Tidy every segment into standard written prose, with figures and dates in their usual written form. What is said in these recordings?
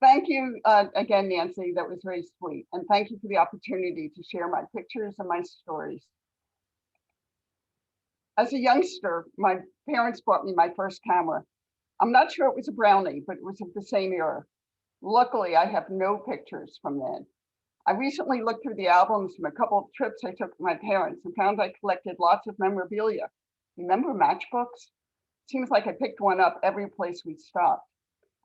Thank you again, Nancy. That was very sweet. And thank you for the opportunity to share my pictures and my stories. As a youngster, my parents bought me my first camera. I'm not sure it was a Brownie, but it was of the same era. Luckily, I have no pictures from then. I recently looked through the albums from a couple of trips I took with my parents and found I collected lots of memorabilia. Remember matchbooks? Seems like I picked one up every place we stopped.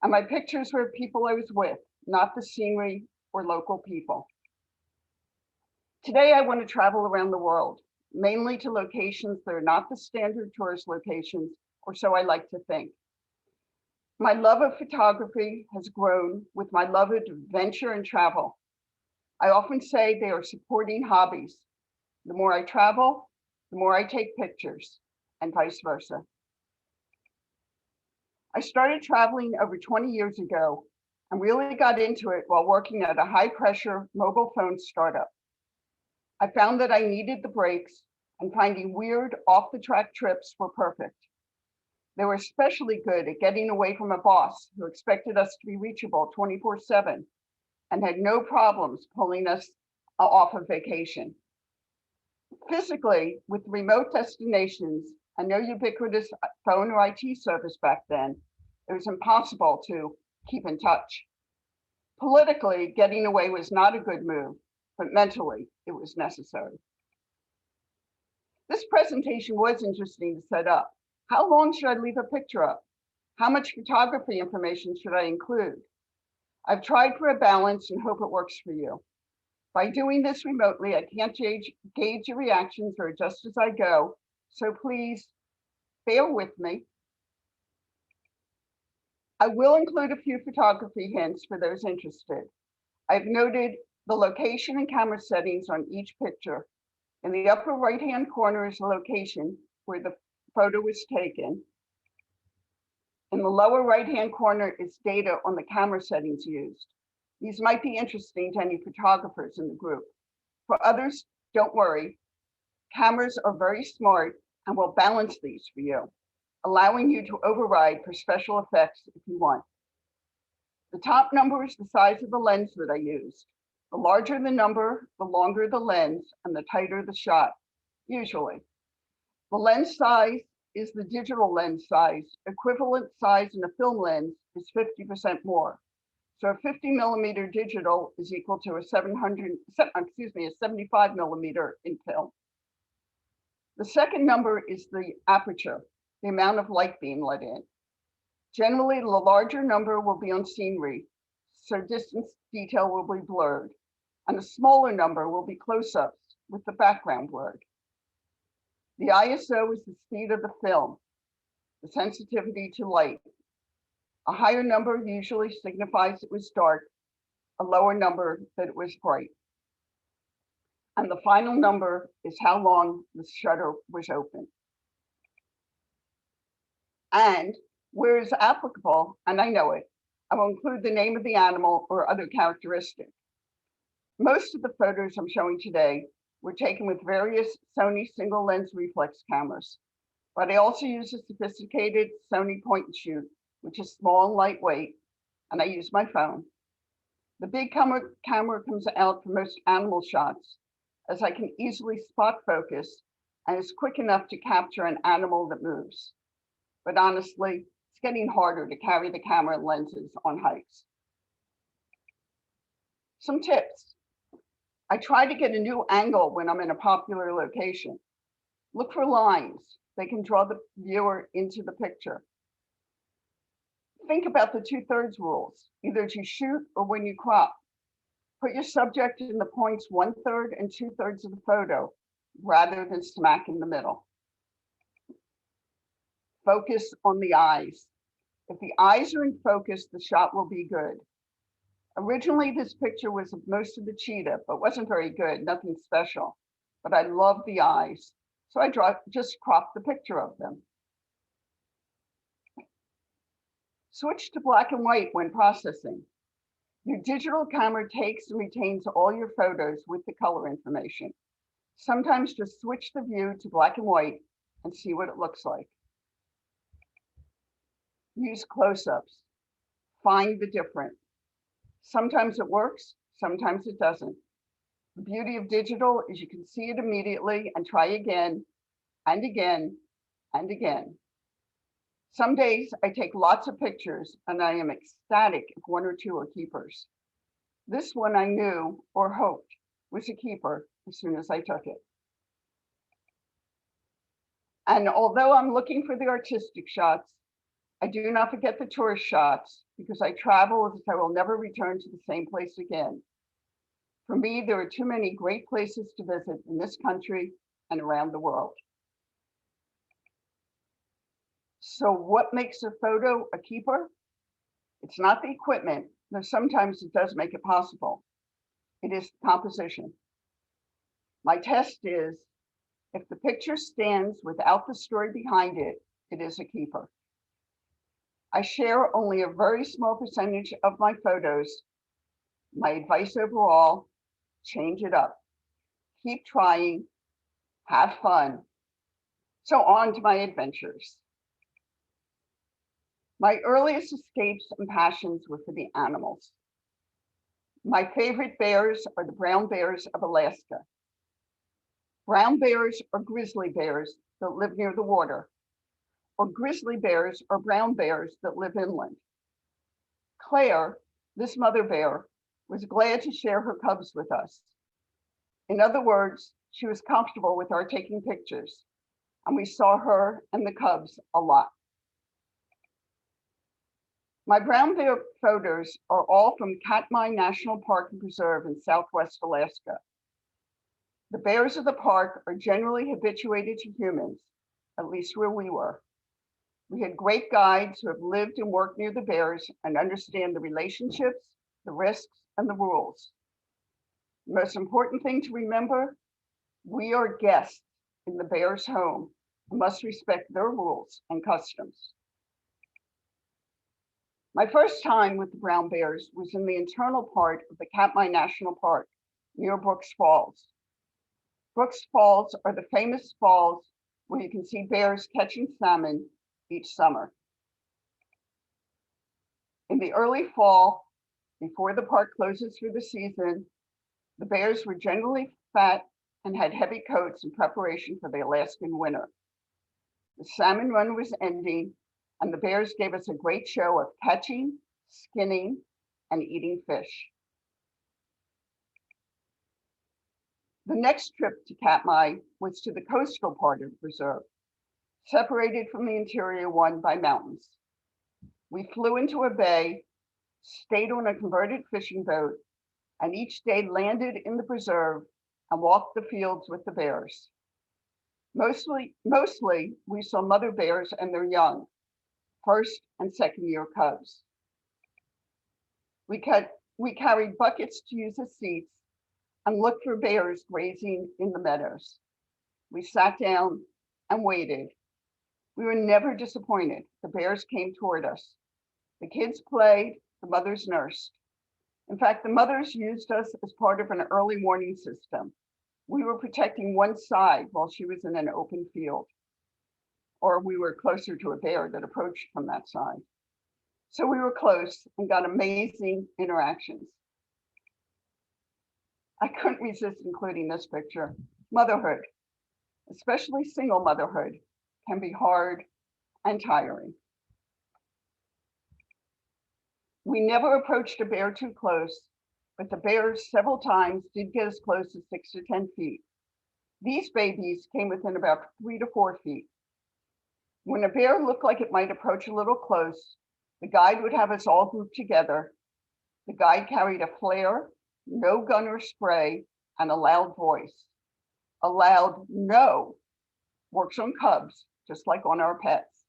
And my pictures were of people I was with, not the scenery or local people. Today, I want to travel around the world, mainly to locations that are not the standard tourist locations, or so I like to think. My love of photography has grown with my love of adventure and travel. I often say they are supporting hobbies. The more I travel, the more I take pictures, and vice versa. I started traveling over 20 years ago and really got into it while working at a high-pressure mobile phone startup. I found that I needed the breaks, and finding weird off-the-track trips were perfect. They were especially good at getting away from a boss who expected us to be reachable 24/7 and had no problems pulling us off of vacation. Physically, with remote destinations and no ubiquitous phone or IT service back then, it was impossible to keep in touch. Politically, getting away was not a good move, but mentally, it was necessary. This presentation was interesting to set up. How long should I leave a picture up? How much photography information should I include? I've tried for a balance and hope it works for you. By doing this remotely, I can't gauge your reactions or adjust as I go, so please bear with me. I will include a few photography hints for those interested. I've noted the location and camera settings on each picture. In the upper right-hand corner is the location where the photo was taken. In the lower right-hand corner is data on the camera settings used. These might be interesting to any photographers in the group. For others, don't worry. Cameras are very smart and will balance these for you, allowing you to override for special effects if you want. The top number is the size of the lens that I used. The larger the number, the longer the lens, and the tighter the shot, usually. The lens size is the digital lens size. Equivalent size in a film lens is 50% more. So a 50 millimeter digital is equal to a 75 millimeter in film. The second number is the aperture, the amount of light being let in. Generally, the larger number will be on scenery, so distance detail will be blurred, and a smaller number will be close-ups with the background blurred. The ISO is the speed of the film, the sensitivity to light. A higher number usually signifies it was dark, a lower number that it was bright. And the final number is how long the shutter was open. And where is applicable, and I know it, I will include the name of the animal or other characteristic. Most of the photos I'm showing today were taken with various Sony single lens reflex cameras, but I also use a sophisticated Sony point and shoot, which is small and lightweight, and I use my phone. The big camera comes out for most animal shots, as I can easily spot focus and is quick enough to capture an animal that moves. But honestly, it's getting harder to carry the camera lenses on hikes. Some tips. I try to get a new angle when I'm in a popular location. Look for lines. They can draw the viewer into the picture. Think about the 2/3 rules, either as you shoot or when you crop. Put your subject in the points 1/3 and 2/3 of the photo, rather than smack in the middle. Focus on the eyes. If the eyes are in focus, the shot will be good. Originally, this picture was of most of the cheetah, but wasn't very good, nothing special. But I love the eyes, so I just cropped the picture of them. Switch to black and white when processing. Your digital camera takes and retains all your photos with the color information. Sometimes just switch the view to black and white and see what it looks like. Use close-ups. Find the difference. Sometimes it works, sometimes it doesn't. The beauty of digital is you can see it immediately and try again and again and again. Some days I take lots of pictures and I am ecstatic if one or two are keepers. This one I knew or hoped was a keeper as soon as I took it. And although I'm looking for the artistic shots, I do not forget the tourist shots because I travel as if I will never return to the same place again. For me, there are too many great places to visit in this country and around the world. So what makes a photo a keeper? It's not the equipment, though sometimes it does make it possible. It is the composition. My test is, if the picture stands without the story behind it, it is a keeper. I share only a very small percentage of my photos. My advice overall, change it up. Keep trying, have fun. So on to my adventures. My earliest escapes and passions were for the animals. My favorite bears are the brown bears of Alaska. Brown bears are grizzly bears that live near the water, or grizzly bears or brown bears that live inland. Claire, this mother bear, was glad to share her cubs with us. In other words, she was comfortable with our taking pictures, and we saw her and the cubs a lot. My brown bear photos are all from Katmai National Park and Preserve in Southwest Alaska. The bears of the park are generally habituated to humans, at least where we were. We had great guides who have lived and worked near the bears and understand the relationships, the risks, and the rules. The most important thing to remember, we are guests in the bears' home and must respect their rules and customs. My first time with the brown bears was in the internal part of the Katmai National Park near Brooks Falls. Brooks Falls are the famous falls where you can see bears catching salmon each summer. In the early fall, before the park closes for the season, the bears were generally fat and had heavy coats in preparation for the Alaskan winter. The salmon run was ending, and the bears gave us a great show of catching, skinning, and eating fish. The next trip to Katmai was to the coastal part of the preserve, separated from the interior one by mountains. We flew into a bay, stayed on a converted fishing boat, and each day landed in the preserve and walked the fields with the bears. Mostly we saw mother bears and their young, first and second year cubs. We carried buckets to use as seats and looked for bears grazing in the meadows. We sat down and waited. We were never disappointed. The bears came toward us. The kids played, the mothers nursed. In fact, the mothers used us as part of an early warning system. We were protecting one side while she was in an open field, or we were closer to a bear that approached from that side. So we were close and got amazing interactions. I couldn't resist including this picture. Motherhood, especially single motherhood, can be hard and tiring. We never approached a bear too close, but the bears several times did get as close as 6 to 10 feet. These babies came within about 3 to 4 feet. When a bear looked like it might approach a little close, the guide would have us all grouped together. The guide carried a flare, no gun or spray, and a loud voice. A loud no works on cubs, just like on our pets.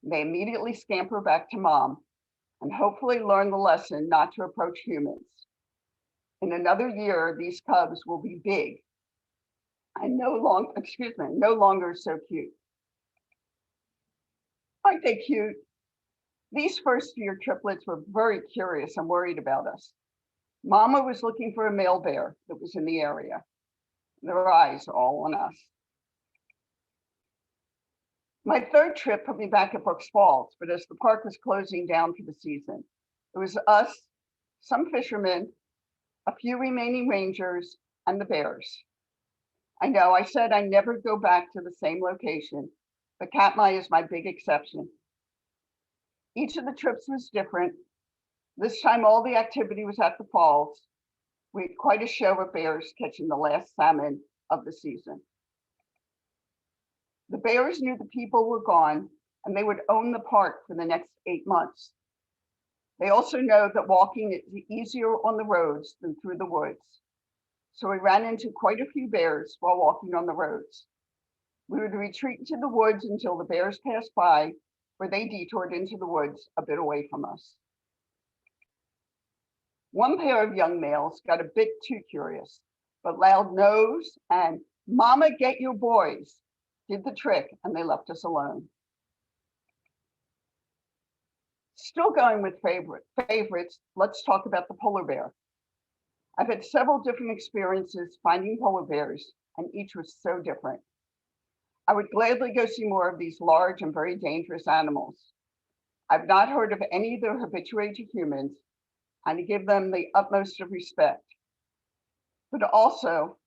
They immediately scamper back to mom and hopefully learn the lesson not to approach humans. In another year, these cubs will be big and no longer so cute. Aren't they cute? These first year triplets were very curious and worried about us. Mama was looking for a male bear that was in the area. Their eyes all on us. My third trip put me back at Brooks Falls, but as the park was closing down for the season, it was us, some fishermen, a few remaining rangers, and the bears. I know I said I never go back to the same location, but Katmai is my big exception. Each of the trips was different. This time all the activity was at the falls. We had quite a show of bears catching the last salmon of the season. The bears knew the people were gone and they would own the park for the next 8 months. They also know that walking is easier on the roads than through the woods. So we ran into quite a few bears while walking on the roads. We would retreat into the woods until the bears passed by, where they detoured into the woods a bit away from us. One pair of young males got a bit too curious, but loud no's and "Mama, get your boys" did the trick, and they left us alone. Still going with favorites, let's talk about the polar bear. I've had several different experiences finding polar bears, and each was so different. I would gladly go see more of these large and very dangerous animals. I've not heard of any that are habituated to humans, and I give them the utmost of respect. But also,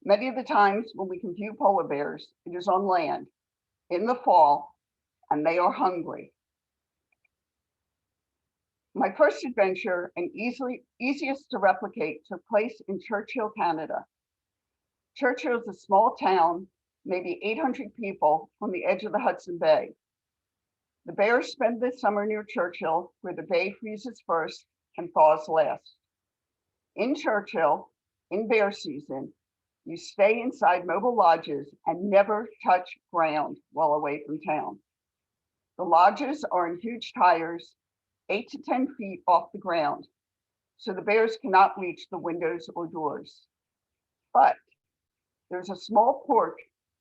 many of the times when we can view polar bears, it is on land, in the fall, and they are hungry. My first adventure, and easiest to replicate, took place in Churchill, Canada. Churchill is a small town, maybe 800 people, on the edge of the Hudson Bay. The bears spend the summer near Churchill, where the bay freezes first and thaws last. In Churchill, in bear season, you stay inside mobile lodges and never touch ground while away from town. The lodges are in huge tires, 8 to 10 feet off the ground, so the bears cannot reach the windows or doors. But there's a small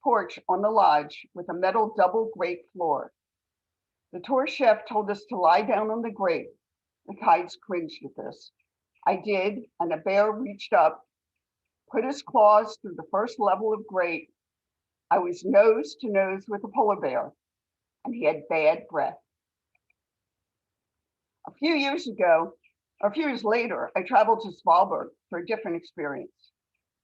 porch on the lodge with a metal double grate floor. The tour chef told us to lie down on the grate. The guides cringed at this. I did, and a bear reached up, put his claws through the first level of grate. I was nose to nose with a polar bear, and he had bad breath. A few years later, I traveled to Svalbard for a different experience.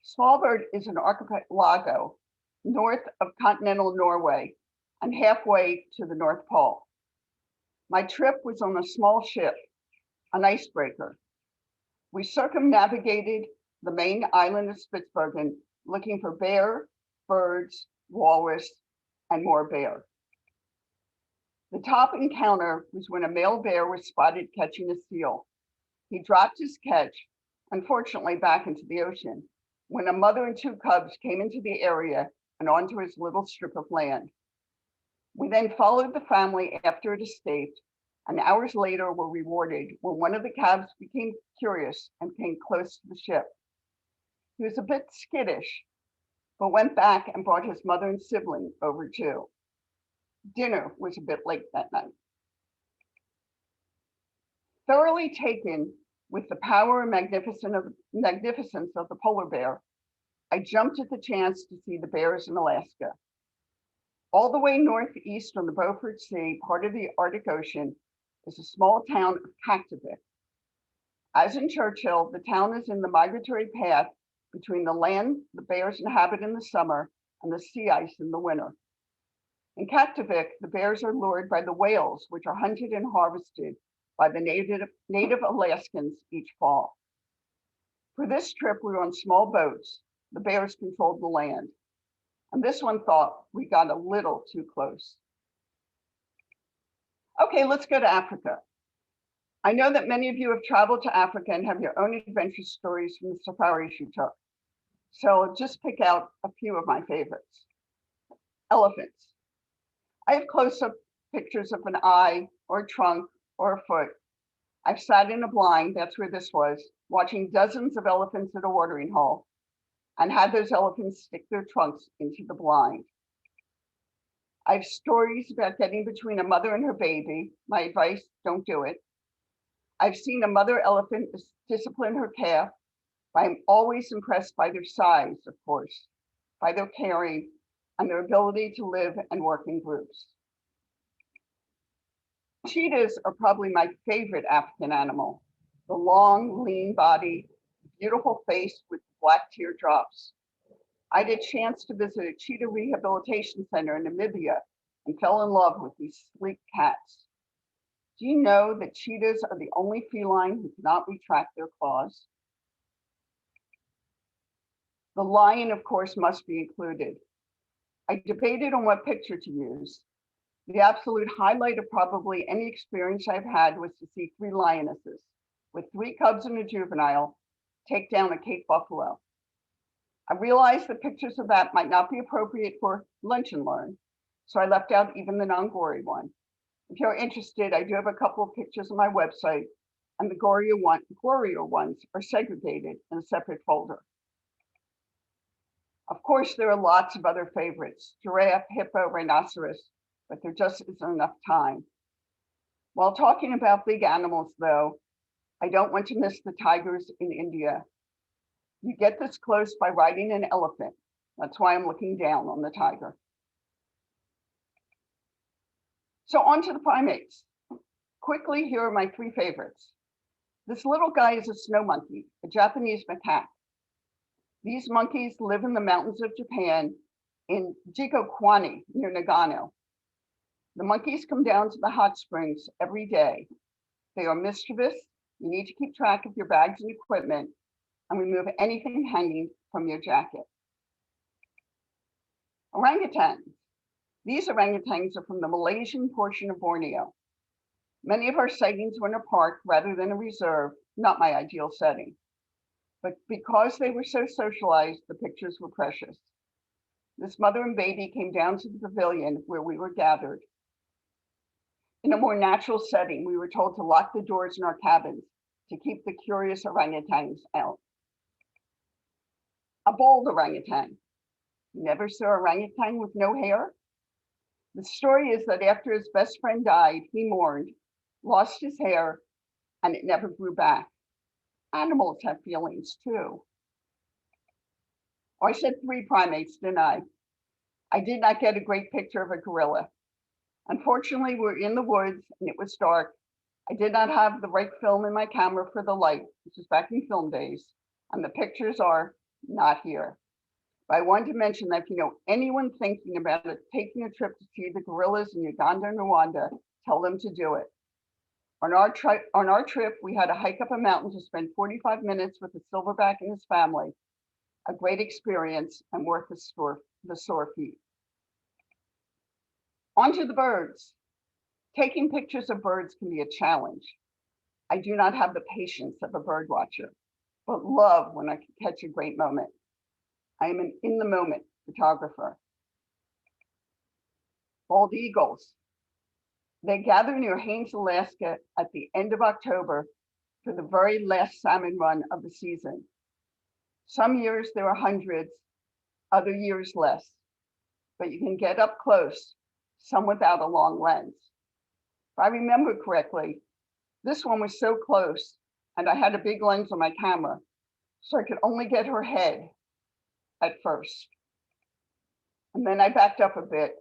Svalbard is an archipelago north of continental Norway and halfway to the North Pole. My trip was on a small ship, an icebreaker. We circumnavigated the main island of Spitsbergen looking for bear, birds, walrus, and more bear. The top encounter was when a male bear was spotted catching a seal. He dropped his catch, unfortunately back into the ocean, when a mother and 2 cubs came into the area and onto his little strip of land. We then followed the family after it escaped, and hours later were rewarded when one of the calves became curious and came close to the ship. He was a bit skittish, but went back and brought his mother and sibling over too. Dinner was a bit late that night. Thoroughly taken with the power and magnificence of the polar bear, I jumped at the chance to see the bears in Alaska. All the way northeast on the Beaufort Sea, part of the Arctic Ocean, is a small town of Kaktovik. As in Churchill, the town is in the migratory path between the land the bears inhabit in the summer and the sea ice in the winter. In Kaktovik, the bears are lured by the whales, which are hunted and harvested by the native Alaskans each fall. For this trip, we were on small boats. The bears controlled the land. And this one thought we got a little too close. Okay, let's go to Africa. I know that many of you have traveled to Africa and have your own adventure stories from the safaris you took. So I'll just pick out a few of my favorites. Elephants. I have close-up pictures of an eye or a trunk or a foot. I've sat in a blind, that's where this was, watching dozens of elephants at a watering hole, and had those elephants stick their trunks into the blind. I have stories about getting between a mother and her baby. My advice, don't do it. I've seen a mother elephant discipline her calf. I'm always impressed by their size, of course, by their caring, and their ability to live and work in groups. Cheetahs are probably my favorite African animal. The long, lean body, beautiful face with black teardrops. I had a chance to visit a cheetah rehabilitation center in Namibia and fell in love with these sleek cats. Do you know that cheetahs are the only feline who cannot retract their claws? The lion, of course, must be included. I debated on what picture to use. The absolute highlight of probably any experience I've had was to see 3 lionesses, with 3 cubs and a juvenile, take down a Cape buffalo. I realized that pictures of that might not be appropriate for lunch and learn, so I left out even the non-gory one. If you're interested, I do have a couple of pictures on my website, and the gorier ones are segregated in a separate folder. Of course, there are lots of other favorites: giraffe, hippo, rhinoceros, but there just isn't enough time. While talking about big animals, though, I don't want to miss the tigers in India. You get this close by riding an elephant. That's why I'm looking down on the tiger. So on to the primates. Quickly, here are my 3 favorites. This little guy is a snow monkey, a Japanese macaque. These monkeys live in the mountains of Japan in Jikokwani near Nagano. The monkeys come down to the hot springs every day. They are mischievous. You need to keep track of your bags and equipment and remove anything hanging from your jacket. Orangutans. These orangutans are from the Malaysian portion of Borneo. Many of our sightings were in a park rather than a reserve, not my ideal setting. But because they were so socialized, the pictures were precious. This mother and baby came down to the pavilion where we were gathered. In a more natural setting, we were told to lock the doors in our cabins to keep the curious orangutans out. A bald orangutan. Never saw an orangutan with no hair? The story is that after his best friend died, he mourned, lost his hair, and it never grew back. Animals have feelings too. Oh, I said 3 primates, didn't I? I did not get a great picture of a gorilla. Unfortunately, we were in the woods and it was dark. I did not have the right film in my camera for the light. This was back in film days, and the pictures are not here. But I wanted to mention that if you know anyone thinking about taking a trip to see the gorillas in Uganda and Rwanda, tell them to do it. On our trip, we had to hike up a mountain to spend 45 minutes with a silverback and his family. A great experience and worth the sore feet. On to the birds. Taking pictures of birds can be a challenge. I do not have the patience of a bird watcher, but love when I can catch a great moment. I am an in-the-moment photographer. Bald eagles. They gather near Haines, Alaska at the end of October for the very last salmon run of the season. Some years there are hundreds, other years less, but you can get up close, some without a long lens. If I remember correctly, this one was so close and I had a big lens on my camera, so I could only get her head at first. And then I backed up a bit.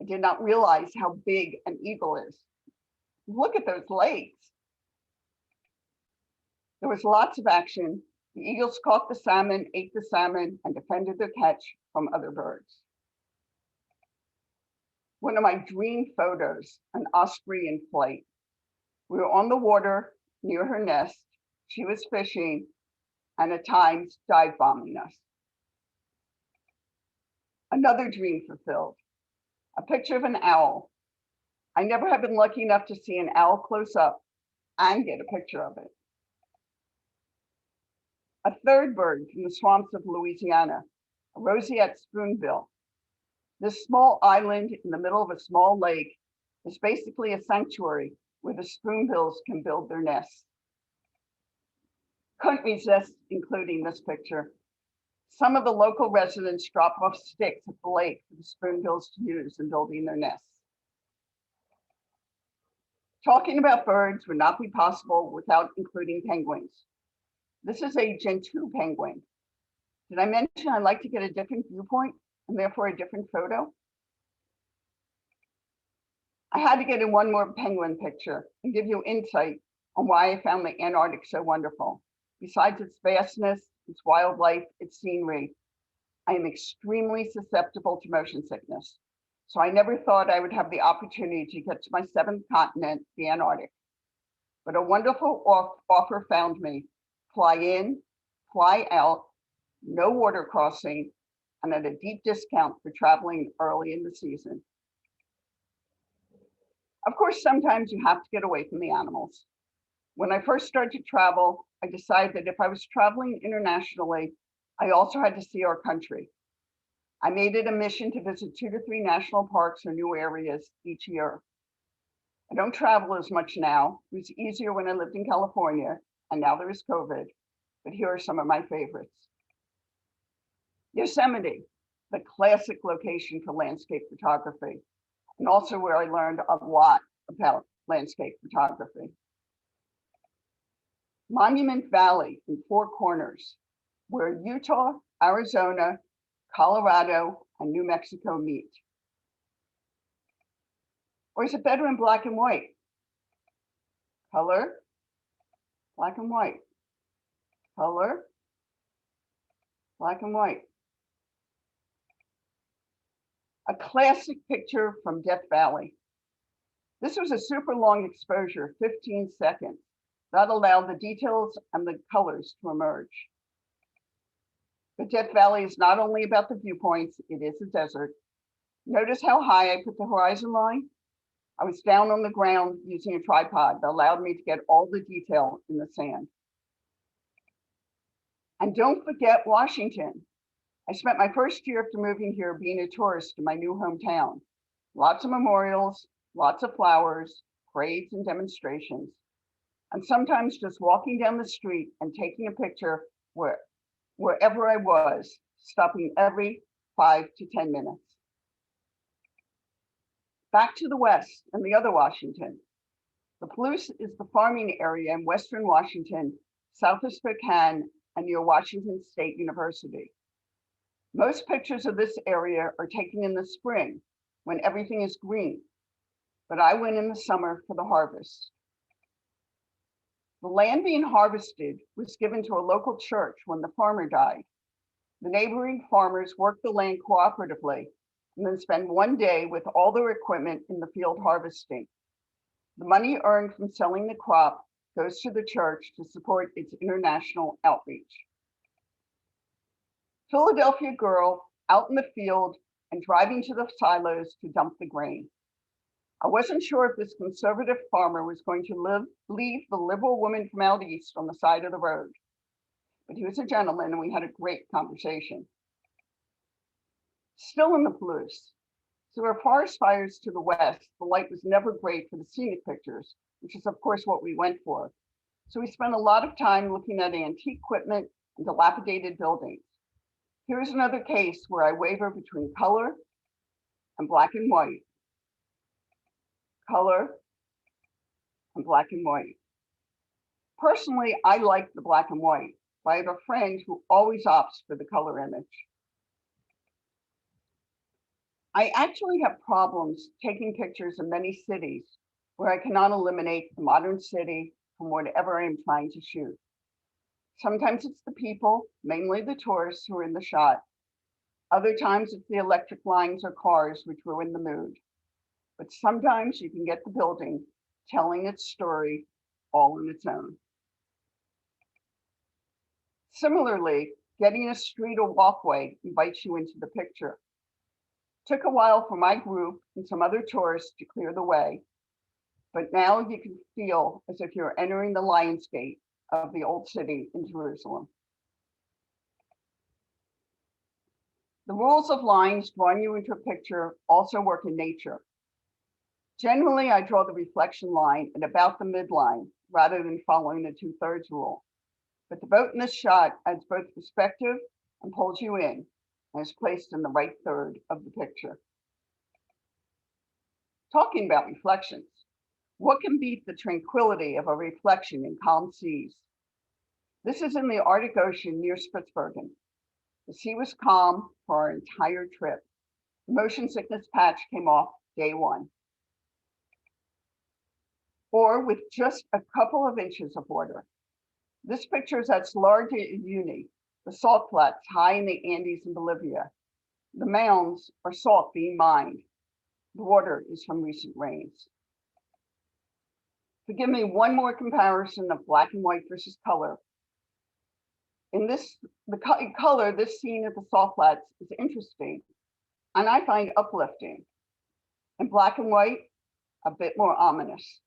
I did not realize how big an eagle is. Look at those legs. There was lots of action. The eagles caught the salmon, ate the salmon, and defended their catch from other birds. One of my dream photos, an osprey in flight. We were on the water near her nest. She was fishing and at times dive bombing us. Another dream fulfilled, a picture of an owl. I never have been lucky enough to see an owl close up and get a picture of it. A third bird from the swamps of Louisiana, a Roseate Spoonbill. This small island in the middle of a small lake is basically a sanctuary where the spoonbills can build their nests. Couldn't resist including this picture. Some of the local residents drop off sticks at the lake for the spoonbills to use in building their nests. Talking about birds would not be possible without including penguins. This is a Gentoo penguin. Did I mention I like to get a different viewpoint and therefore a different photo? I had to get in one more penguin picture and give you insight on why I found the Antarctic so wonderful. Besides its vastness, its wildlife, its scenery, I am extremely susceptible to motion sickness. So I never thought I would have the opportunity to get to my seventh continent, the Antarctic. But a wonderful offer found me: fly in, fly out, no water crossing, and at a deep discount for traveling early in the season. Of course, sometimes you have to get away from the animals. When I first started to travel, I decided that if I was traveling internationally, I also had to see our country. I made it a mission to visit 2 to 3 national parks or new areas each year. I don't travel as much now. It was easier when I lived in California, and now there is COVID, but here are some of my favorites. Yosemite, the classic location for landscape photography, and also where I learned a lot about landscape photography. Monument Valley in Four Corners, where Utah, Arizona, Colorado, and New Mexico meet. Or is it better in black and white? Color, black and white. Color, black and white. A classic picture from Death Valley. This was a super long exposure, 15 seconds. That allowed the details and the colors to emerge. The Death Valley is not only about the viewpoints, it is a desert. Notice how high I put the horizon line? I was down on the ground using a tripod that allowed me to get all the detail in the sand. And don't forget Washington. I spent my first year after moving here being a tourist in my new hometown. Lots of memorials, lots of flowers, parades and demonstrations. And sometimes just walking down the street and taking a picture wherever I was, stopping every 5 to 10 minutes. Back to the west and the other Washington. The Palouse is the farming area in Western Washington, south of Spokane and near Washington State University. Most pictures of this area are taken in the spring when everything is green, but I went in the summer for the harvest. The land being harvested was given to a local church when the farmer died. The neighboring farmers worked the land cooperatively and then spend one day with all their equipment in the field harvesting. The money earned from selling the crop goes to the church to support its international outreach. Philadelphia girl out in the field and driving to the silos to dump the grain. I wasn't sure if this conservative farmer was going to leave the liberal woman from out east on the side of the road, but he was a gentleman and we had a great conversation. Still in the Palouse. So there were forest fires to the west. The light was never great for the scenic pictures, which is of course what we went for. So we spent a lot of time looking at antique equipment and dilapidated buildings. Here's another case where I waver between color and black and white. Color and black and white. Personally, I like the black and white, but I have a friend who always opts for the color image. I actually have problems taking pictures of many cities where I cannot eliminate the modern city from whatever I am trying to shoot. Sometimes it's the people, mainly the tourists, who are in the shot. Other times it's the electric lines or cars which ruin the mood. But sometimes you can get the building telling its story all on its own. Similarly, getting a street or walkway invites you into the picture. Took a while for my group and some other tourists to clear the way, but now you can feel as if you're entering the Lion's Gate of the old city in Jerusalem. The rules of lines drawing you into a picture also work in nature. Generally, I draw the reflection line at about the midline rather than following the 2/3 rule. But the boat in this shot adds both perspective and pulls you in and is placed in the right third of the picture. Talking about reflections, what can beat the tranquility of a reflection in calm seas? This is in the Arctic Ocean near Spitsbergen. The sea was calm for our entire trip. The motion sickness patch came off day one. or with just a couple of inches of water. This picture is at Salar de Uyuni, the salt flats high in the Andes in Bolivia. The mounds are salt being mined. The water is from recent rains. To give me one more comparison of black and white versus color. In the color, this scene at the salt flats is interesting, and I find uplifting. In black and white, a bit more ominous.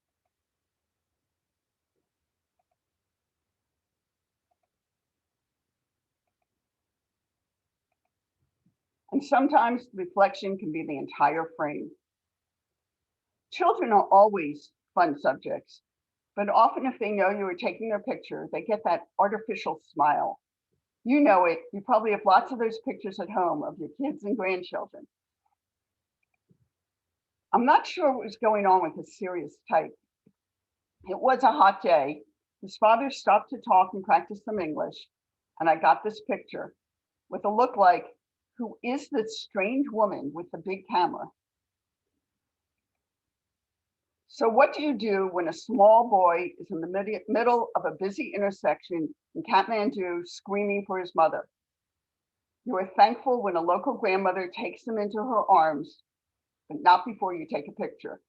And sometimes the reflection can be the entire frame. Children are always fun subjects, but often if they know you are taking their picture, they get that artificial smile. You know it, you probably have lots of those pictures at home of your kids and grandchildren. I'm not sure what was going on with his serious type. It was a hot day. His father stopped to talk and practice some English, and I got this picture with a look like, who is this strange woman with the big camera? So what do you do when a small boy is in the middle of a busy intersection in Kathmandu screaming for his mother? You are thankful when a local grandmother takes him into her arms, but not before you take a picture.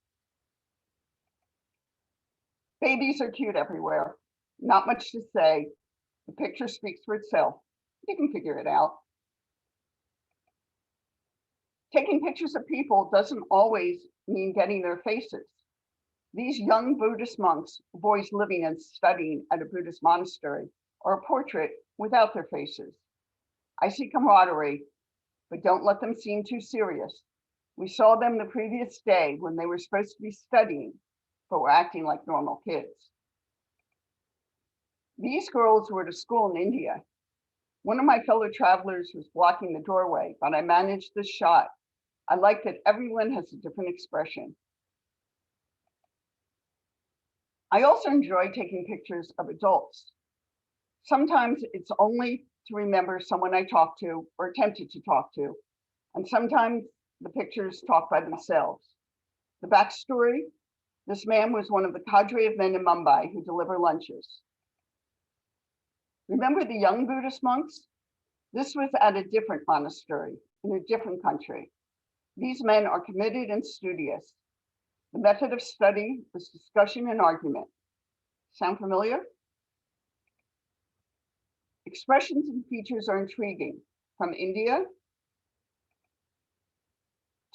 Babies are cute everywhere. Not much to say. The picture speaks for itself. You can figure it out. Taking pictures of people doesn't always mean getting their faces. These young Buddhist monks, boys living and studying at a Buddhist monastery, are a portrait without their faces. I see camaraderie, but don't let them seem too serious. We saw them the previous day when they were supposed to be studying, but were acting like normal kids. These girls were at a school in India. One of my fellow travelers was blocking the doorway, but I managed this shot. I like that everyone has a different expression. I also enjoy taking pictures of adults. Sometimes it's only to remember someone I talked to or attempted to talk to, and sometimes the pictures talk by themselves. The backstory, this man was one of the cadre of men in Mumbai who deliver lunches. Remember the young Buddhist monks? This was at a different monastery in a different country. These men are committed and studious. The method of study was discussion and argument. Sound familiar? Expressions and features are intriguing. From India,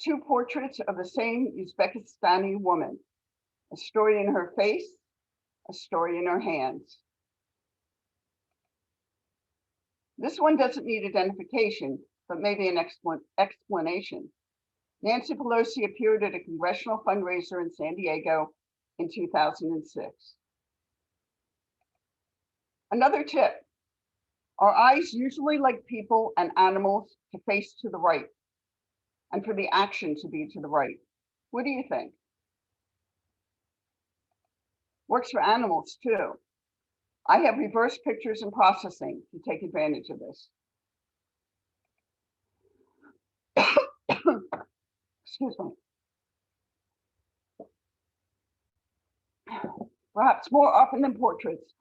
two portraits of the same Uzbekistani woman, a story in her face, a story in her hands. This one doesn't need identification, but maybe an explanation. Nancy Pelosi appeared at a congressional fundraiser in San Diego in 2006. Another tip, our eyes usually like people and animals to face to the right and for the action to be to the right. What do you think? Works for animals too. I have reverse pictures and processing to take advantage of this. Excuse me. Perhaps more often than portraits,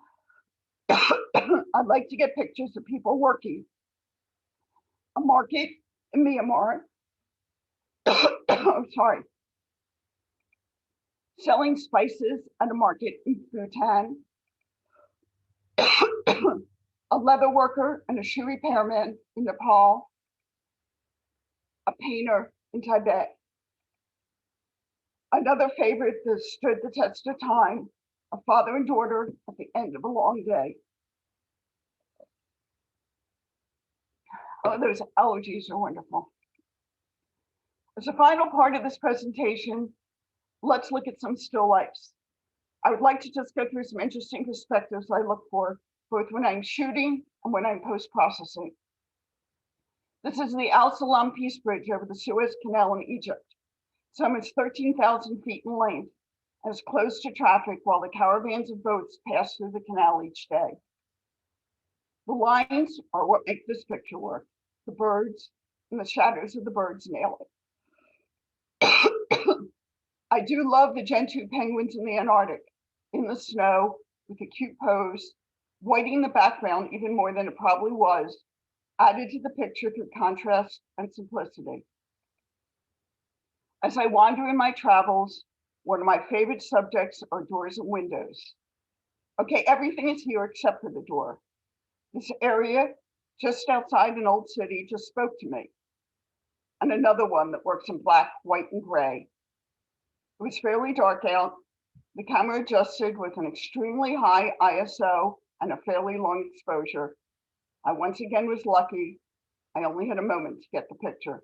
I'd like to get pictures of people working. A market in Myanmar. Oh, sorry. Selling spices at a market in Bhutan. A leather worker and a shoe repairman in Nepal. A painter in Tibet. Another favorite that stood the test of time, a father and daughter at the end of a long day. Oh, those allergies are wonderful. As a final part of this presentation, let's look at some still lifes. I would like to just go through some interesting perspectives I look for, both when I'm shooting and when I'm post-processing. This is the Al Salam Peace Bridge over the Suez Canal in Egypt. It's almost 13,000 feet in length and is closed to traffic while the caravans of boats pass through the canal each day. The lines are what make this picture work. The birds and the shadows of the birds nail it. I do love the Gentoo penguins in the Antarctic. in the snow with a cute pose, whitening the background even more than it probably was, added to the picture through contrast and simplicity. As I wander in my travels, one of my favorite subjects are doors and windows. Okay, everything is here except for the door. This area just outside an old city just spoke to me. And another one that works in black, white, and gray. It was fairly dark out. The camera adjusted with an extremely high ISO and a fairly long exposure. I once again was lucky. I only had a moment to get the picture.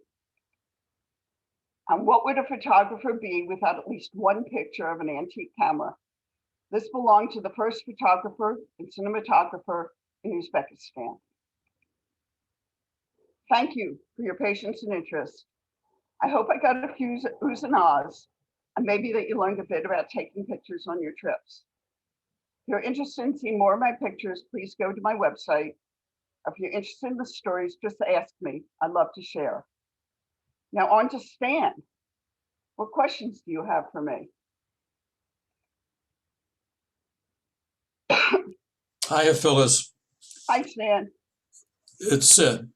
And what would a photographer be without at least one picture of an antique camera? This belonged to the first photographer and cinematographer in Uzbekistan. Thank you for your patience and interest. I hope I got a few oohs and ahs, and maybe that you learned a bit about taking pictures on your trips. If you're interested in seeing more of my pictures, please go to my website. If you're interested in the stories, just ask me. I'd love to share. Now on to Stan. What questions do you have for me? Hiya, Phyllis. Hi, Stan. It's Sid.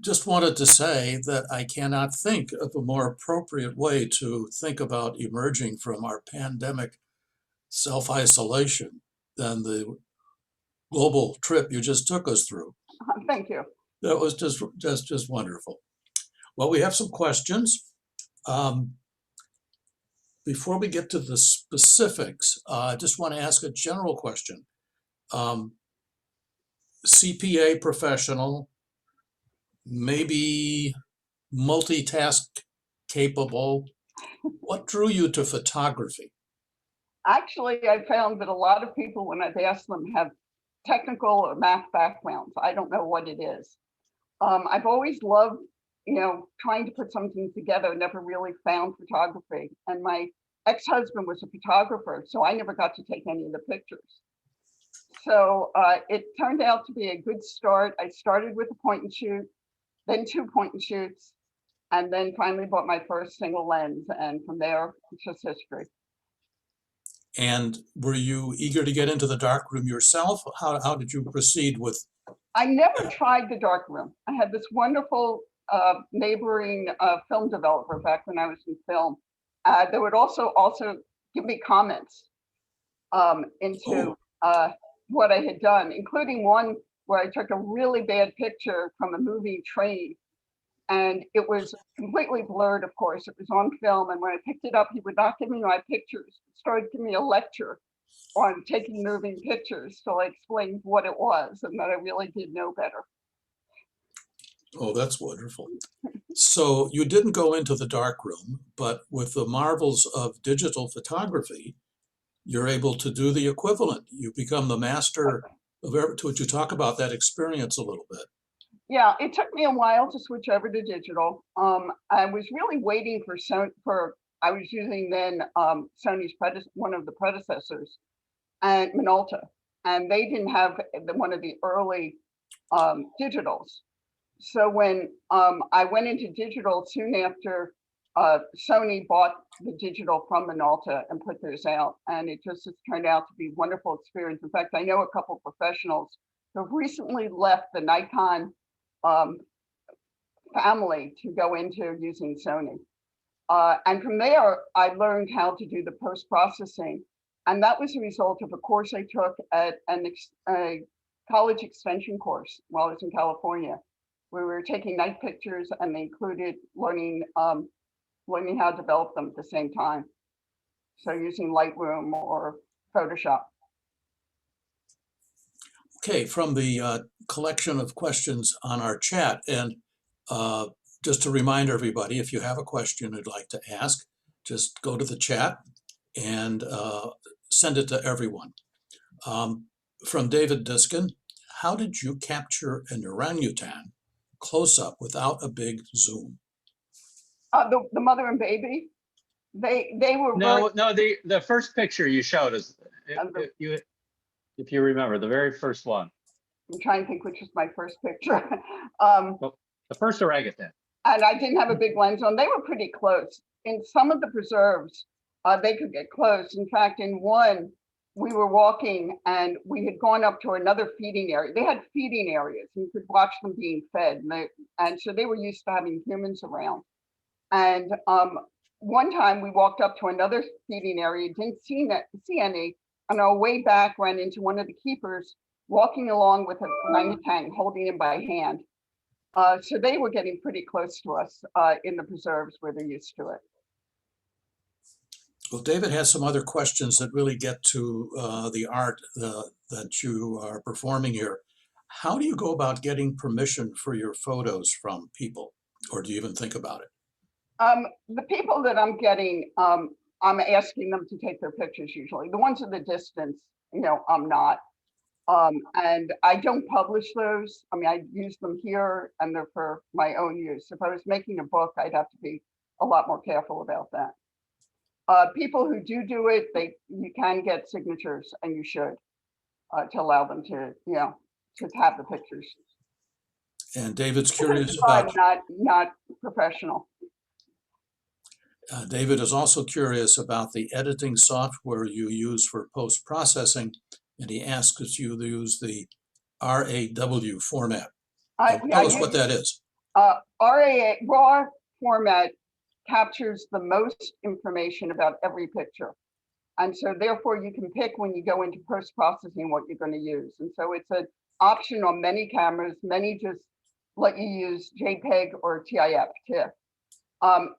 Just wanted to say that I cannot think of a more appropriate way to think about emerging from our pandemic self-isolation than the global trip you just took us through. Thank you. That was just wonderful. Well, we have some questions. Before we get to the specifics, I just want to ask a general question. CPA professional, maybe multitask capable. What drew you to photography? Actually, I found that a lot of people, when I've asked them, have technical or math backgrounds. I don't know what it is. I've always loved, trying to put something together, never really found photography. And my ex-husband was a photographer, so I never got to take any of the pictures. So it turned out to be a good start. I started with a point and shoot, then 2 point and shoots, and then finally bought my first single lens. And from there, it's just history. And were you eager to get into the darkroom yourself? How did you proceed with? I never tried the darkroom. I had this wonderful neighboring film developer back when I was in film. That would also give me comments into what I had done, including one where I took a really bad picture from a movie train. And it was completely blurred, of course. It was on film. And when I picked it up, he would not give me my pictures. He started giving me a lecture on taking moving pictures. So I explained what it was and that I really did know better. Oh, that's wonderful. So you didn't go into the darkroom, but with the marvels of digital photography, you're able to do the equivalent. You become the master of everything. Would you talk about that experience a little bit? Yeah, it took me a while to switch over to digital. I was really waiting for I was using then Sony's one of the predecessors, and Minolta, and they didn't have one of the early digitals. So when I went into digital soon after, Sony bought the digital from Minolta and put theirs out, and it just has turned out to be a wonderful experience. In fact, I know a couple of professionals who have recently left the Nikon family to go into using Sony. And from there, I learned how to do the post-processing. And that was a result of a course I took at a college extension course while I was in California. We were taking night pictures and they included learning how to develop them at the same time. So using Lightroom or Photoshop. Okay, from the collection of questions on our chat, and just to remind everybody, if you have a question you'd like to ask, just go to the chat and send it to everyone. From David Diskin, how did you capture an orangutan close up without a big zoom? The mother and baby, they were no, the first picture you showed us, if you remember, the very first one. I'm trying to think which was my first picture. Well, the first orangutan. And I didn't have a big lens on. They were pretty close. In some of the preserves, they could get close. In fact, in one, we were walking and we had gone up to another feeding area. They had feeding areas and you could watch them being fed. And so they were used to having humans around. And one time we walked up to another feeding area, didn't see any. On our way back, ran into one of the keepers walking along with an orangutan, holding him by hand. So they were getting pretty close to us in the preserves where they're used to it. Well, David has some other questions that really get to the art that you are performing here. How do you go about getting permission for your photos from people, or do you even think about it? The people that I'm getting, I'm asking them to take their pictures usually. The ones at the distance, I'm not. And I don't publish those. I mean, I use them here and they're for my own use. If I was making a book, I'd have to be a lot more careful about that. People who do it, you can get signatures, and you should, to allow them to, to have the pictures. And David's It's curious fun, about. not professional. David is also curious about the editing software you use for post-processing, and he asks if you use the RAW format. Tell us what that is. RAW format captures the most information about every picture. And so therefore you can pick when you go into post-processing what you're going to use. And so it's an option on many cameras. Many just let you use JPEG or TIFF.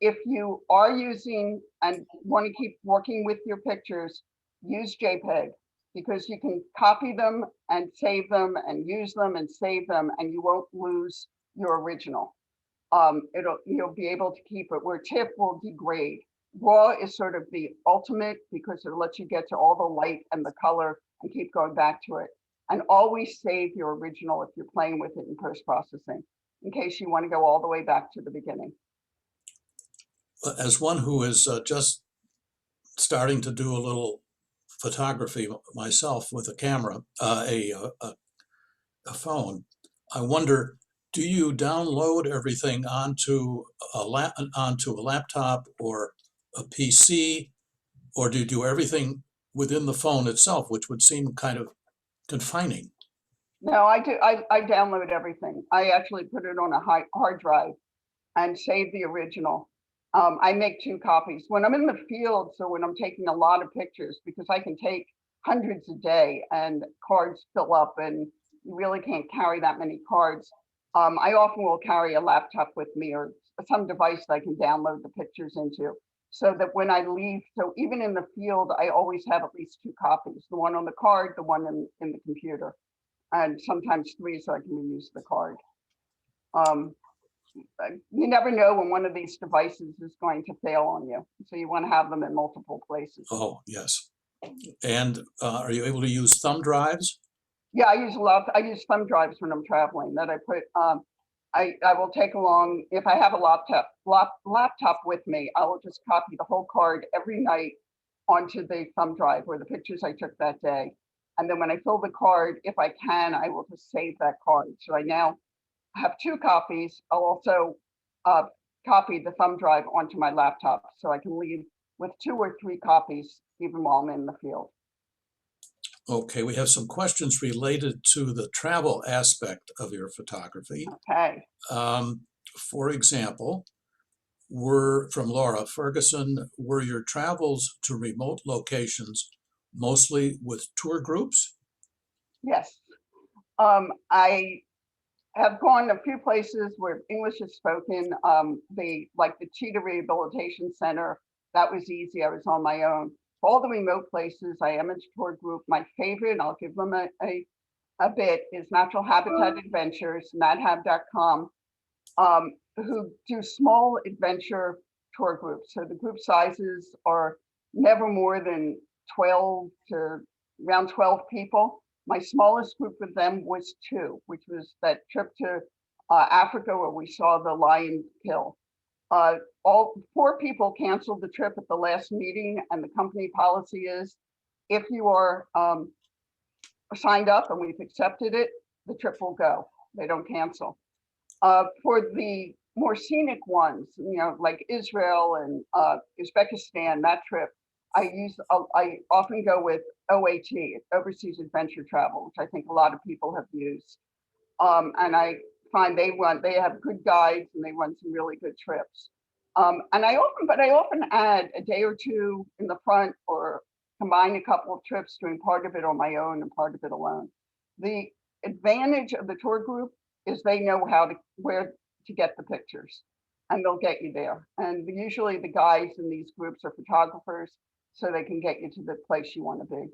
If you are using and want to keep working with your pictures, use JPEG, because you can copy them and save them and use them and save them, and you won't lose your original. You'll be able to keep it, where TIFF will degrade. RAW is sort of the ultimate because it lets you get to all the light and the color and keep going back to it. And always save your original if you're playing with it in post-processing, in case you want to go all the way back to the beginning. As one who is just starting to do a little photography myself with a camera, a phone, I wonder, do you download everything onto a laptop or a PC, or do you do everything within the phone itself, which would seem kind of confining? No, I do. I download everything. I actually put it on a hard drive and save the original. I make 2 copies when I'm in the field. So when I'm taking a lot of pictures, because I can take hundreds a day and cards fill up and you really can't carry that many cards. I often will carry a laptop with me or some device that I can download the pictures into, so that when I leave, so even in the field, I always have at least 2 copies, the one on the card, the one in the computer, and sometimes 3 so I can reuse the card. You never know when one of these devices is going to fail on you, so you want to have them in multiple places. Oh, yes. And are you able to use thumb drives? Yeah, I use thumb drives when I'm traveling that I put, I will take along, if I have a laptop with me, I will just copy the whole card every night onto the thumb drive where the pictures I took that day. And then when I fill the card, if I can, I will just save that card. So I now have 2 copies. I'll also copy the thumb drive onto my laptop so I can leave with 2 or 3 copies even while I'm in the field. Okay, we have some questions related to the travel aspect of your photography. Okay. For example, from Laura Ferguson, were your travels to remote locations mostly with tour groups? Yes. I have gone a few places where English is spoken. Like the Cheetah Rehabilitation Center, that was easy. I was on my own. All the remote places, I am in a tour group. My favorite, I'll give them a bit, is Natural Habitat Adventures, nathab.com, who do small adventure tour groups. So the group sizes are never more than 12 to around 12 people. My smallest group with them was 2, which was that trip to Africa where we saw the lion kill. All 4 people canceled the trip at the last meeting, and the company policy is if you are signed up and we've accepted it, the trip will go. They don't cancel. For the more scenic ones, like Israel and Uzbekistan, that trip, I often go with OAT, Overseas Adventure Travel, which I think a lot of people have used. And I find they have good guides and they run some really good trips. And I often add a day or two in the front or combine a couple of trips, doing part of it on my own and part of it alone. The advantage of the tour group is they know where to get the pictures, and they'll get you there. And usually the guys in these groups are photographers, so they can get you to the place you want to be.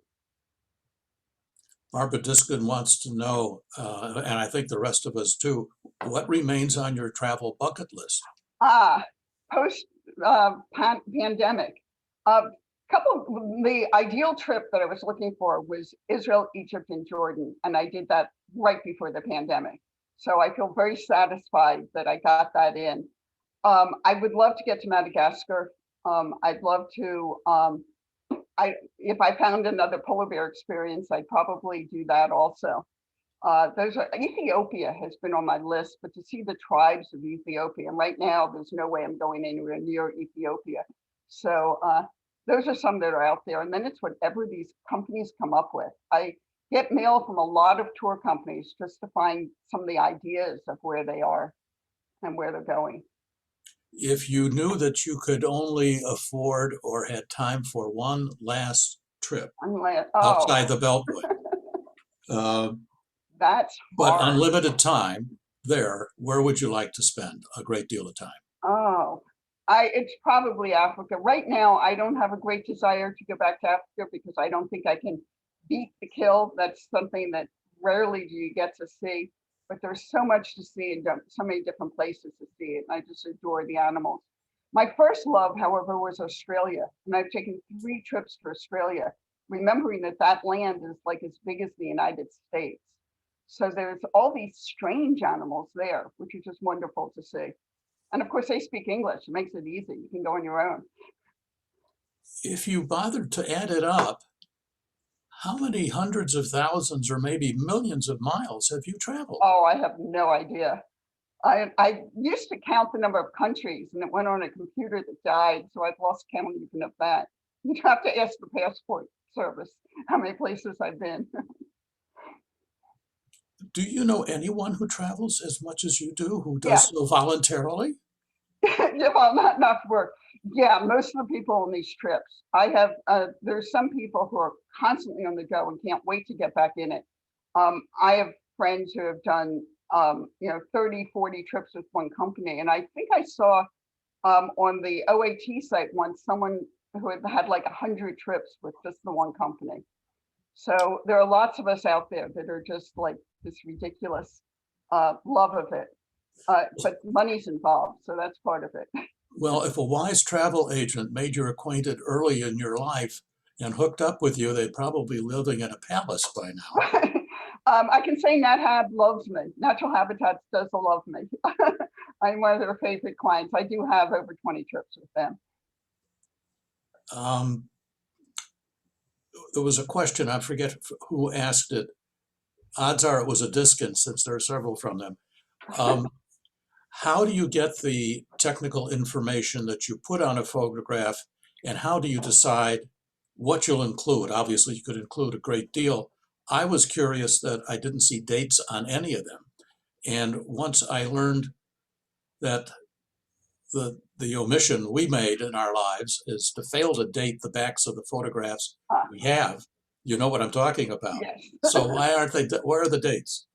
Barbara Diskin wants to know, and I think the rest of us too, what remains on your travel bucket list? Post pandemic. The ideal trip that I was looking for was Israel, Egypt, and Jordan, and I did that right before the pandemic. So I feel very satisfied that I got that in. I would love to get to Madagascar. I'd love to. If I found another polar bear experience, I'd probably do that also. Ethiopia has been on my list, but to see the tribes of Ethiopia, and right now there's no way I'm going anywhere near Ethiopia. So those are some that are out there. And then it's whatever these companies come up with. I get mail from a lot of tour companies just to find some of the ideas of where they are and where they're going. If you knew that you could only afford or had time for one last trip outside the Beltway, that's but hard. unlimited time there, where would you like to spend a great deal of time? It's probably Africa. Right now, I don't have a great desire to go back to Africa because I don't think I can beat the kill. That's something that rarely do you get to see. But there's so much to see and so many different places to see it. And I just adore the animals. My first love, however, was Australia. And I've taken 3 trips to Australia, remembering that that land is like as big as the United States. So there's all these strange animals there, which is just wonderful to see. And of course, they speak English. It makes it easy. You can go on your own. If you bothered to add it up, how many hundreds of thousands or maybe millions of miles have you traveled? Oh, I have no idea. I used to count the number of countries, and it went on a computer that died, so I've lost count even of that. You have to ask the passport service how many places I've been. Do you know anyone who travels as much as you do, who does Yeah. so voluntarily? Yeah, well, not enough work. Yeah, most of the people on these trips. I have, there's some people who are constantly on the go and can't wait to get back in it. I have friends who have done, 30, 40 trips with one company. And I think I saw on the OAT site once someone who had like 100 trips with just the one company. So there are lots of us out there that are just like this ridiculous love of it. But money's involved, so that's part of it. Well, if a wise travel agent made you acquainted early in your life and hooked up with you, they'd probably be living in a palace by now. I can say NatHab loves me. Natural Habitats does love me. I'm one of their favorite clients. I do have over 20 trips with them. There was a question, I forget who asked it. Odds are it was a Diskin, since there are several from them. How do you get the technical information that you put on a photograph, and how do you decide what you'll include? Obviously, you could include a great deal. I was curious that I didn't see dates on any of them. And once I learned that the omission we made in our lives is to fail to date the backs of the photographs we have, you know what I'm talking about. Yes. So why aren't they, where are the dates?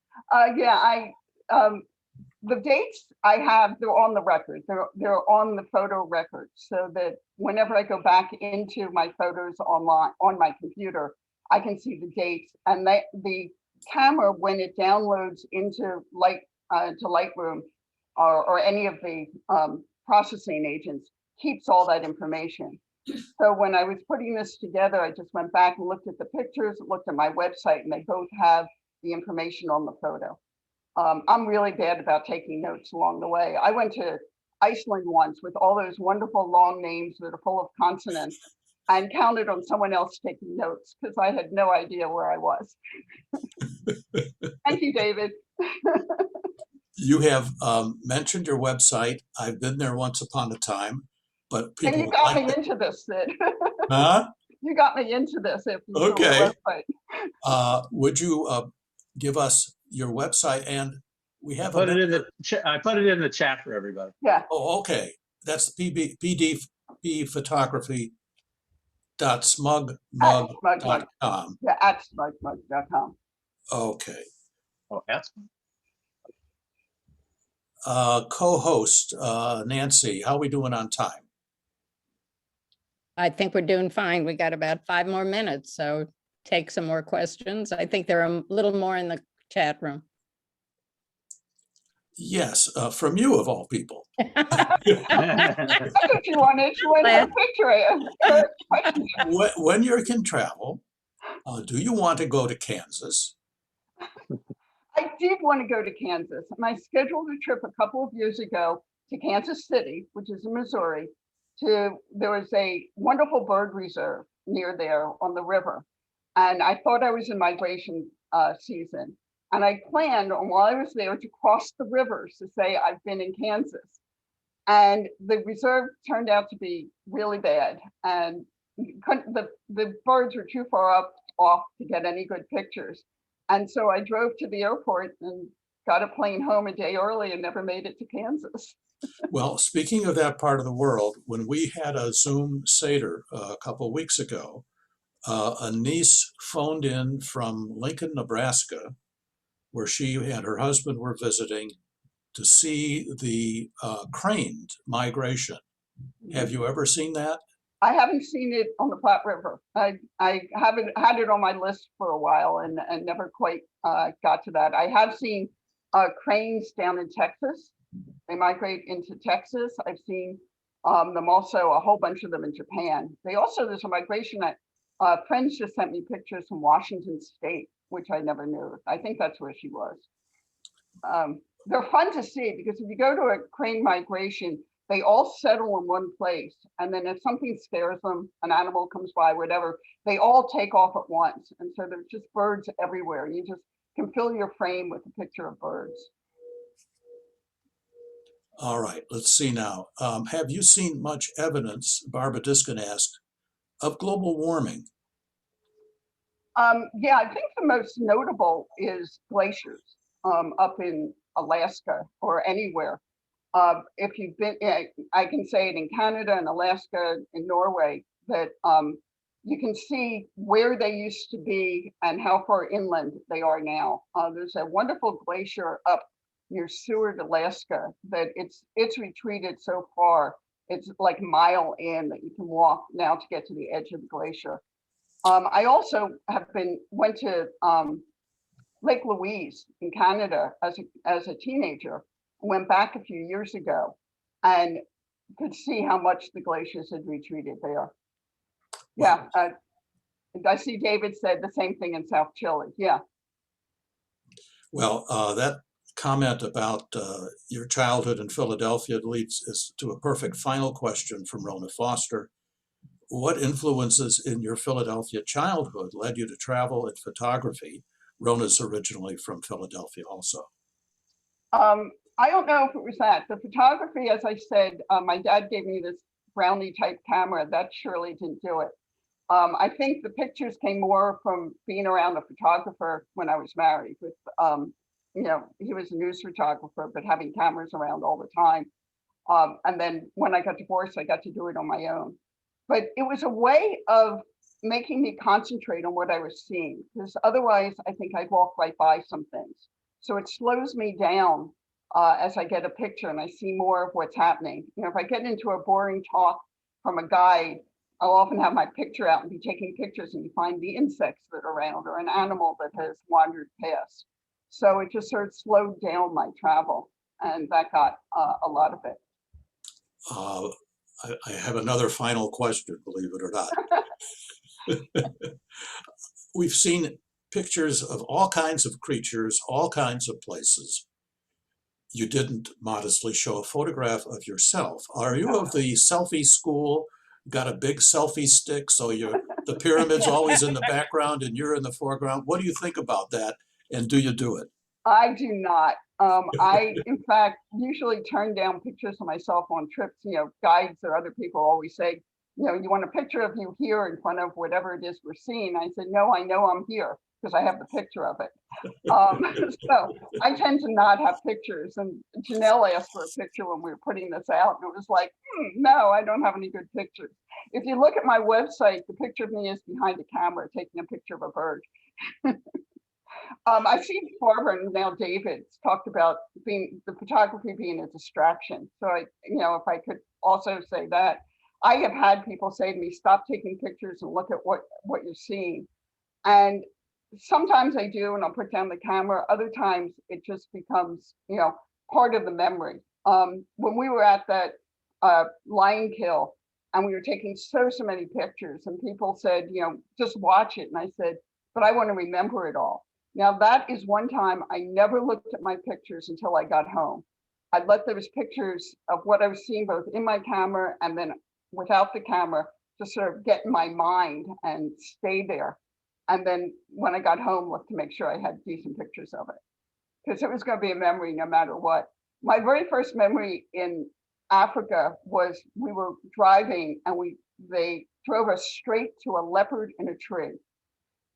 The dates I have, they're on the record. They're on the photo record, so that whenever I go back into my photos online on my computer, I can see the dates. And the camera, when it downloads into Lightroom or any of the processing agents, keeps all that information. So when I was putting this together, I just went back and looked at the pictures, looked at my website, and they both have the information on the photo. I'm really bad about taking notes along the way. I went to Iceland once with all those wonderful long names that are full of consonants and counted on someone else taking notes because I had no idea where I was. Thank you, David. You have mentioned your website. I've been there once upon a time. but And people you would got like me to. into this, Sid. Huh? You got me into this if you saw Okay. my website. Would you give us your website? And we have Put it in another. I put it in the chat for everybody. Yeah, Oh, okay. That's pdphotography.smugmug.com. yeah, at smugmug.com. Okay. Oh, that's Co-host Nancy, how are we doing on time? I think we're doing fine. We got about 5 more minutes, so take some more questions. I think there are a little more in the chat room. Yes, from you of all people. That's what you wanted. You wanted a picture. When you can travel, do you want to go to Kansas? I did want to go to Kansas, and I scheduled a trip a couple of years ago to Kansas City, which is in Missouri. There was a wonderful bird reserve near there on the river, and I thought I was in migration season, and I planned on while I was there to cross the rivers to say I've been in Kansas, and the reserve turned out to be really bad, and the birds were too far off to get any good pictures. And so I drove to the airport and got a plane home a day early and never made it to Kansas. Well, speaking of that part of the world, when we had a Zoom Seder a couple of weeks ago, a niece phoned in from Lincoln, Nebraska, where she and her husband were visiting to see the craned migration. Have you ever seen that? I haven't seen it on the Platte River. I haven't had it on my list for a while and never quite got to that. I have seen cranes down in Texas. They migrate into Texas. I've seen them also, a whole bunch of them in Japan. There's a migration that friends just sent me pictures from Washington State, which I never knew. I think that's where she was. They're fun to see because if you go to a crane migration, they all settle in one place. And then if something scares them, an animal comes by, whatever, they all take off at once. And so there's just birds everywhere. You just can fill your frame with a picture of birds. All right, let's see now. Have you seen much evidence, Barbara Diskin asked, of global warming? Yeah, I think the most notable is glaciers up in Alaska or anywhere. If you've been, I can say it in Canada and Alaska, in Norway, that you can see where they used to be and how far inland they are now. There's a wonderful glacier up near Seward, Alaska, that it's retreated so far. It's like a mile in that you can walk now to get to the edge of the glacier. I also went to Lake Louise in Canada as a teenager. Went back a few years ago and could see how much the glaciers had retreated there. Yeah, I see David said the same thing in South Chile. Yeah. Well, that comment about your childhood in Philadelphia leads us to a perfect final question from Rona Foster. What influences in your Philadelphia childhood led you to travel in photography? Rona's originally from Philadelphia also. I don't know if it was that. The photography, as I said, my dad gave me this Brownie type camera. That surely didn't do it. I think the pictures came more from being around a photographer when I was married with, he was a news photographer, but having cameras around all the time. And then when I got divorced, I got to do it on my own. But it was a way of making me concentrate on what I was seeing, because otherwise I think I'd walk right by some things. So it slows me down as I get a picture and I see more of what's happening. If I get into a boring talk from a guide, I'll often have my picture out and be taking pictures, and you find the insects that are around or an animal that has wandered past. So it just sort of slowed down my travel, and that got a lot of it. I have another final question, believe it or not. We've seen pictures of all kinds of creatures, all kinds of places. You didn't modestly show a photograph of yourself. Are you of the selfie school? Got a big selfie stick, so the pyramid's always in the background and you're in the foreground? What do you think about that, and do you do it? I do not. I, in fact, usually turn down pictures of myself on trips. Guides or other people always say, you want a picture of you here in front of whatever it is we're seeing. I said, no, I know I'm here because I have the picture of it. So I tend to not have pictures. And Janelle asked for a picture when we were putting this out. And it was like, no, I don't have any good pictures. If you look at my website, the picture of me is behind a camera taking a picture of a bird. I've seen Barbara and now David's talked about the photography being a distraction. So if I could also say that, I have had people say to me, stop taking pictures and look at what you're seeing. And sometimes I do, and I'll put down the camera. Other times it just becomes, part of the memory. When we were at that lion kill and we were taking so many pictures and people said, just watch it. And I said, but I want to remember it all. Now that is one time I never looked at my pictures until I got home. I let those pictures of what I was seeing both in my camera and then without the camera to sort of get in my mind and stay there. And then when I got home, look to make sure I had decent pictures of it, because it was going to be a memory no matter what. My very first memory in Africa was we were driving and they drove us straight to a leopard in a tree.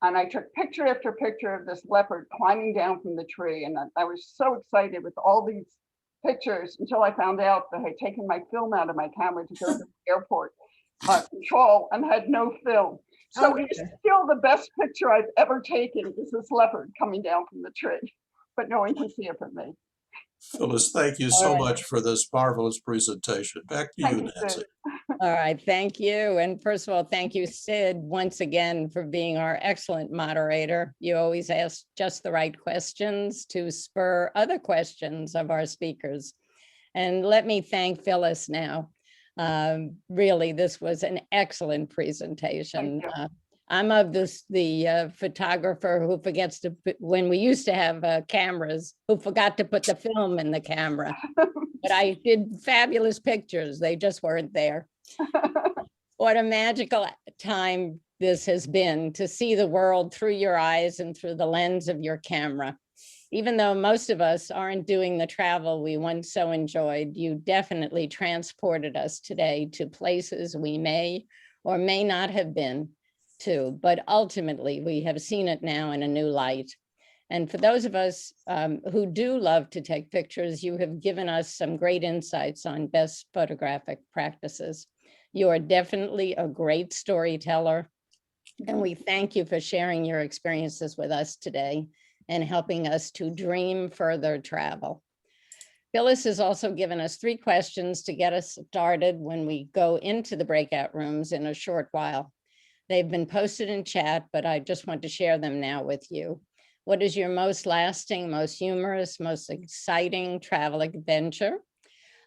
And I took picture after picture of this leopard climbing down from the tree. And I was so excited with all these pictures until I found out that I had taken my film out of my camera to go to the airport control and had no film. So it's still the best picture I've ever taken is this leopard coming down from the tree, but no one can see it but me. Phyllis, thank you so much for this marvelous presentation. Back to you, Nancy. All right, thank you. And first of all, thank you, Sid, once again for being our excellent moderator. You always ask just the right questions to spur other questions of our speakers. And let me thank Phyllis now. Really, this was an excellent presentation. I'm of the photographer who forgets to, when we used to have cameras, who forgot to put the film in the camera. But I did fabulous pictures. They just weren't there. What a magical time this has been to see the world through your eyes and through the lens of your camera. Even though most of us aren't doing the travel we once so enjoyed, you definitely transported us today to places we may or may not have been to, but ultimately we have seen it now in a new light. And for those of us who do love to take pictures, you have given us some great insights on best photographic practices. You are definitely a great storyteller, and we thank you for sharing your experiences with us today and helping us to dream further travel. Phyllis has also given us 3 questions to get us started when we go into the breakout rooms in a short while. They've been posted in chat, but I just want to share them now with you. What is your most lasting, most humorous, most exciting travel adventure?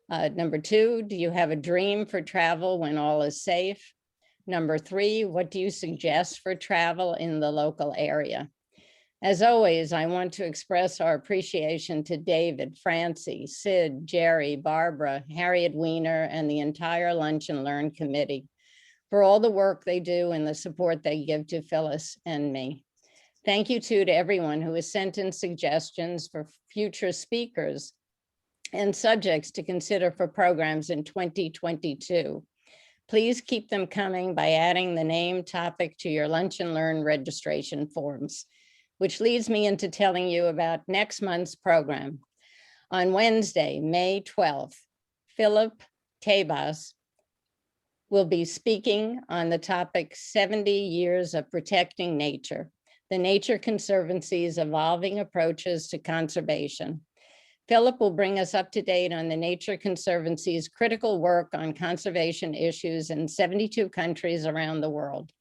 Number 2, do you have a dream for travel when all is safe? Number 3, what do you suggest for travel in the local area? As always, I want to express our appreciation to David, Francie, Sid, Jerry, Barbara, Harriet Weiner, and the entire Lunch and Learn Committee for all the work they do and the support they give to Phyllis and me. Thank you too to everyone who has sent in suggestions for future speakers and subjects to consider for programs in 2022. Please keep them coming by adding the name topic to your Lunch and Learn registration forms, which leads me into telling you about next month's program. On Wednesday, May 12th, Philip Tabas will be speaking on the topic 70 Years of Protecting Nature, the Nature Conservancy's evolving approaches to conservation. Philip will bring us up to date on the Nature Conservancy's critical work on conservation issues in 72 countries around the world.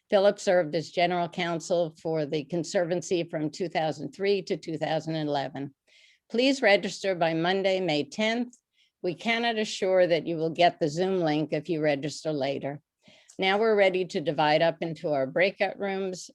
Philip served as general counsel for the Conservancy from 2003 to 2011. Please register by Monday, May 10th. We cannot assure that you will get the Zoom link if you register later. Now we're ready to divide up into our breakout rooms.